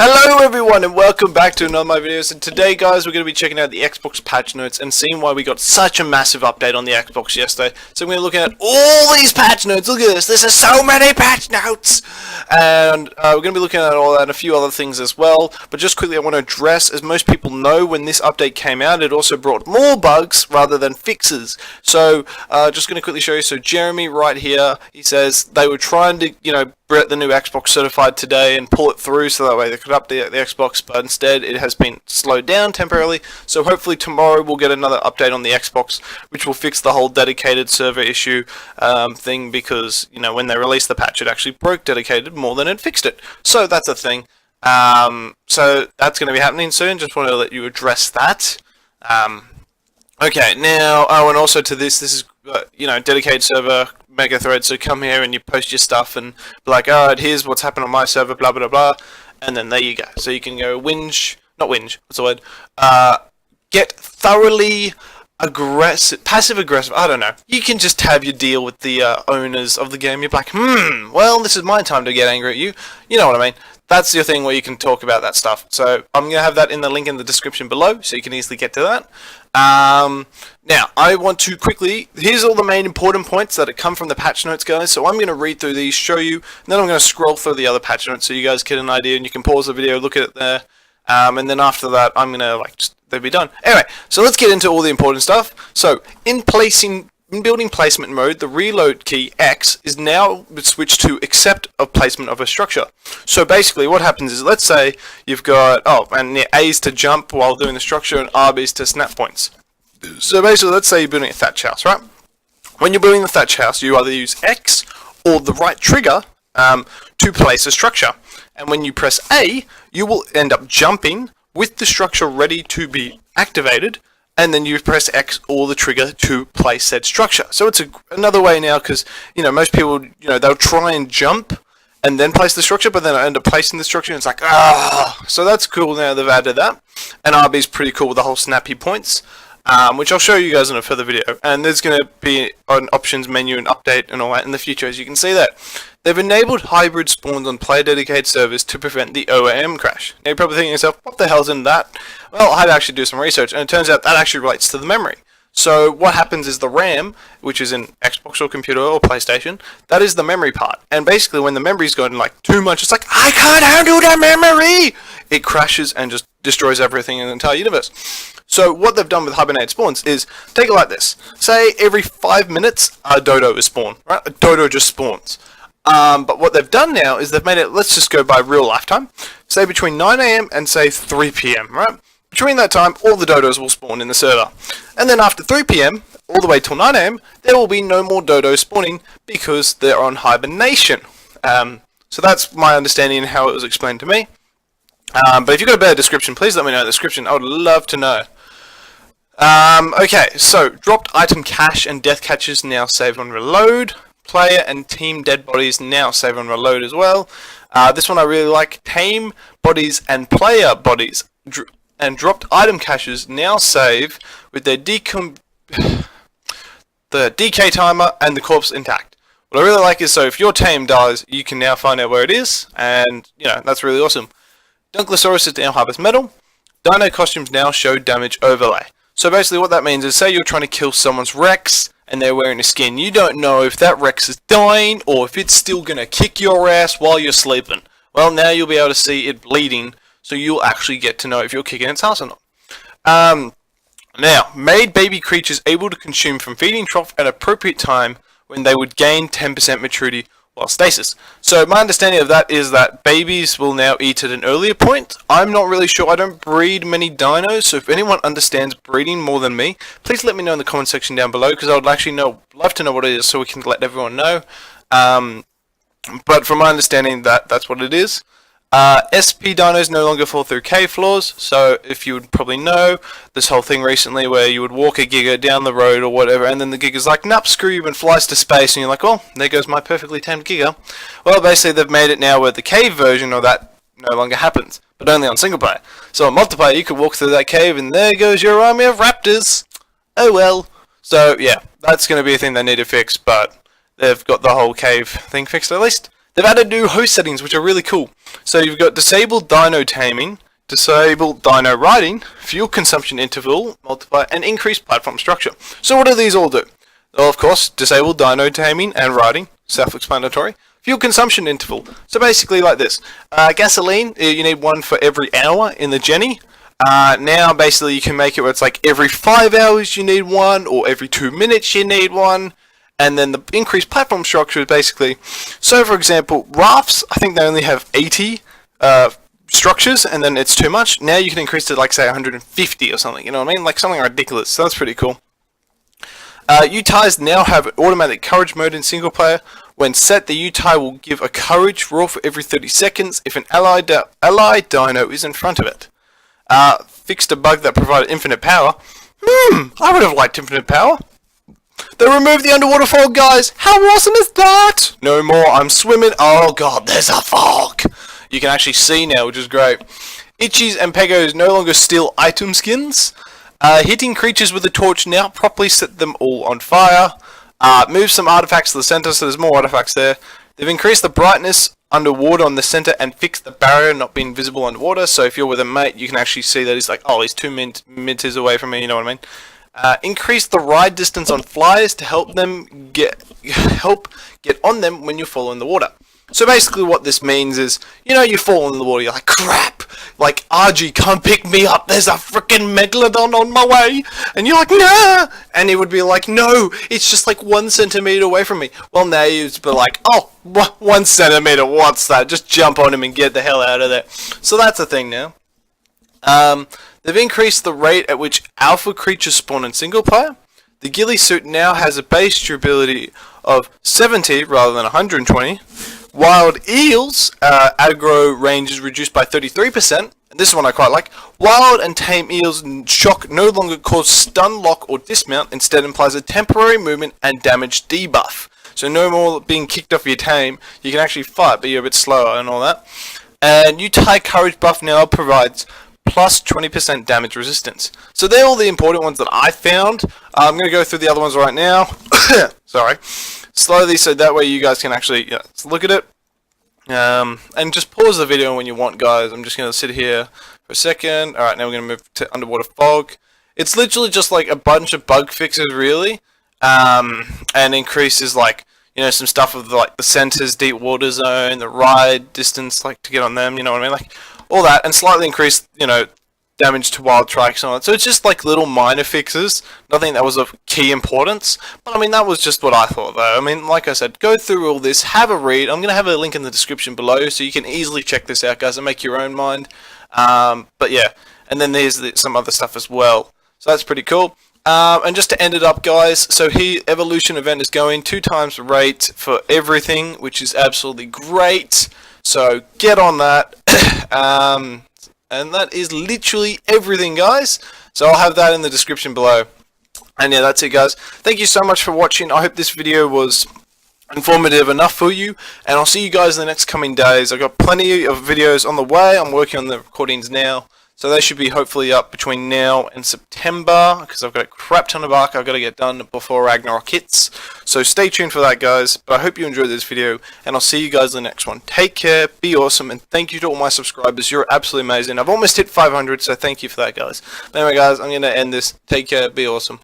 Hello everyone and welcome back to another of my videos, and today guys we're going to be checking out the Xbox patch notes and seeing why we got such a massive update on the Xbox yesterday. So we're going to be looking at all these patch notes. Look at this, there's so many patch notes! And we're going to be looking at all that and a few other things as well. But just quickly I want to address, as most people know, when this update came out it also brought more bugs rather than fixes. So just going to quickly show you. So Jeremy right here, he says they were trying to, get the new Xbox certified today and pull it through so that way they could update the Xbox, but instead it has been slowed down temporarily. So hopefully tomorrow we'll get another update on the Xbox which will fix the whole dedicated server issue thing, because when they released the patch it actually broke dedicated more than it fixed it. So that's a thing. So that's going to be happening soon. Just want to let you address that. Okay, now, and also to this is, dedicated server, mega thread, so come here and you post your stuff and be like, alright, here's what's happened on my server, blah, blah, blah, and then there you go. So you can go what's the word, get thoroughly aggressive, passive-aggressive, I don't know. You can just have your deal with the owners of the game. You're like, well, this is my time to get angry at you. You know what I mean? That's your thing where you can talk about that stuff. So I'm going to have that in the link in the description below, so you can easily get to that. Now, I want to quickly, here's all the main important points that come from the patch notes, guys. So I'm going to read through these, show you, and then I'm going to scroll through the other patch notes so you guys get an idea, and you can pause the video, look at it there. And then after that, I'm going to, they'll be done. Anyway, so let's get into all the important stuff. So, in building placement mode, the reload key X is now switched to accept of placement of a structure. So basically what happens is, let's say you've got, A is to jump while doing the structure and R is to snap points. So basically, let's say you're building a thatch house, right? When you're building the thatch house, you either use X or the right trigger to place a structure. And when you press A, you will end up jumping with the structure ready to be activated, and then you press X or the trigger to place said structure. So it's another way now, because most people they'll try and jump and then place the structure, but then I end up placing the structure and it's like so that's cool. Now they've added that, and RB is pretty cool with the whole snappy points, which I'll show you guys in a further video. And there's going to be an options menu and update and all that in the future, as you can see there. They've enabled hybrid spawns on player-dedicated servers to prevent the OAM crash. Now you're probably thinking to yourself, what the hell's in that? Well, I had to actually do some research, and it turns out that actually relates to the memory. So what happens is the RAM, which is in Xbox or computer or PlayStation, that is the memory part. And basically when the memory's going too much, it's like, I can't handle the memory! It crashes and just destroys everything in the entire universe. So what they've done with hibernated spawns is, take it like this. Say every 5 minutes a dodo is spawned, right? A dodo just spawns. But what they've done now is they've made it, let's just go by real lifetime, say between 9 AM and say 3 PM, right? Between that time, all the dodos will spawn in the server. And then after 3 PM, all the way till 9 AM, there will be no more dodos spawning because they're on hibernation. So that's my understanding and how it was explained to me. But if you've got a better description, please let me know in the description. I would love to know. Okay, so dropped item cache and death catches now saved on reload. Player and team dead bodies now save on reload as well. This one I really like. Tame bodies and player bodies and dropped item caches now save with their the DK timer and the corpse intact. What I really like is, so if your tame dies, you can now find out where it is, and that's really awesome. Dunkletosaurus is now harvest metal. Dino costumes now show damage overlay. So basically what that means is, say you're trying to kill someone's Rex and they're wearing a skin. You don't know if that Rex is dying or if it's still going to kick your ass while you're sleeping. Well, now you'll be able to see it bleeding, so you'll actually get to know if you're kicking its ass or not. Now, made baby creatures able to consume from feeding trough at appropriate time when they would gain 10% maturity while stasis. So my understanding of that is that babies will now eat at an earlier point. I'm not really sure. I don't breed many dinos, so if anyone understands breeding more than me, please let me know in the comment section down below, because I would actually love to know what it is so we can let everyone know. But from my understanding, that's what it is. SP dinos no longer fall through cave floors, so if you would probably know, this whole thing recently where you would walk a Giga down the road or whatever, and then the Giga's like, nope, screw you, and flies to space, and you're like, well, there goes my perfectly tamed Giga. Well, basically they've made it now where the cave version of that no longer happens, but only on single player. So on multiplayer, you could walk through that cave, and there goes your army of raptors. Oh well. So yeah, that's going to be a thing they need to fix, but they've got the whole cave thing fixed at least. they've added new host settings, which are really cool. So you've got disabled dino taming, disabled dino riding, fuel consumption interval multiplier, and increased platform structure. So what do these all do? Well, of course, disabled dino taming and riding, self-explanatory. Fuel consumption interval. So basically like this. Gasoline, you need one for every hour in the Jenny. Now basically you can make it where it's like every 5 hours you need one, or every 2 minutes you need one. And then the increased platform structure is basically, so for example, rafts, I think they only have 80 structures, and then it's too much. Now you can increase to like say 150 or something, you know what I mean? Like something ridiculous, so that's pretty cool. U-Ties now have automatic courage mode in single player. When set, the U-Tie will give a courage roar for every 30 seconds if an allied dino is in front of it. Fixed a bug that provided infinite power. I would have liked infinite power. They removed the underwater fog, guys. How awesome is that? No more. I'm swimming. Oh god, there's a fog. You can actually see now, which is great. Itchies and Pegos no longer steal item skins. Hitting creatures with a torch now properly set them all on fire. Move some artifacts to the center, so there's more artifacts there. They've increased the brightness underwater on the center and fixed the barrier not being visible underwater. So if you're with a mate, you can actually see that he's like, oh, he's 2 meters away from me. You know what I mean? Increase the ride distance on flyers to help get on them when you fall in the water. So basically what this means is, you know, you fall in the water, you're like, crap, like, RG, come pick me up, there's a freaking Megalodon on my way, and you're like, nah, and he would be like, no, it's just like 1 centimeter away from me. Well, now you'd be like, oh, 1 centimeter, what's that, just jump on him and get the hell out of there. So that's the thing now. They've increased the rate at which alpha creatures spawn in single player. The ghillie suit now has a base durability of 70 rather than 120. Wild eels aggro range is reduced by 33%. And this is one I quite like. Wild and tame eels shock no longer cause stun, lock, or dismount. Instead implies a temporary movement and damage debuff. So no more being kicked off your tame. You can actually fight, but you're a bit slower and all that. And U-Tie courage buff now provides plus 20% damage resistance. So they're all the important ones that I found. I'm going to go through the other ones right now. Sorry. Slowly, so that way you guys can actually look at it. And just pause the video when you want, guys. I'm just going to sit here for a second. Alright, now we're going to move to underwater fog. It's literally just like a bunch of bug fixes, really. And increases like, you know, some stuff with like the centers, deep water zone, the ride distance, like to get on them, you know what I mean? Like all that, and slightly increased, you know, damage to wild trikes and all that. So it's just like little minor fixes, nothing that was of key importance. But I mean, that was just what I thought though. I mean, like I said, go through all this, have a read. I'm going to have a link in the description below so you can easily check this out, guys, and make your own mind. But yeah, and then there's some other stuff as well. So that's pretty cool. And just to end it up, guys, so here evolution event is going 2 times the rate for everything, which is absolutely great. So get on that. And that is literally everything, guys. So I'll have that in the description below. And yeah, that's it, guys. Thank you so much for watching. I hope this video was informative enough for you, and I'll see you guys in the next coming days. I've got plenty of videos on the way. I'm working on the recordings now, so they should be hopefully up between now and September, because I've got a crap ton of arc I've got to get done before Ragnarok hits. So stay tuned for that, guys. But I hope you enjoyed this video, and I'll see you guys in the next one. Take care, be awesome, and thank you to all my subscribers. You're absolutely amazing. I've almost hit 500, so thank you for that, guys. But anyway, guys, I'm going to end this. Take care, be awesome.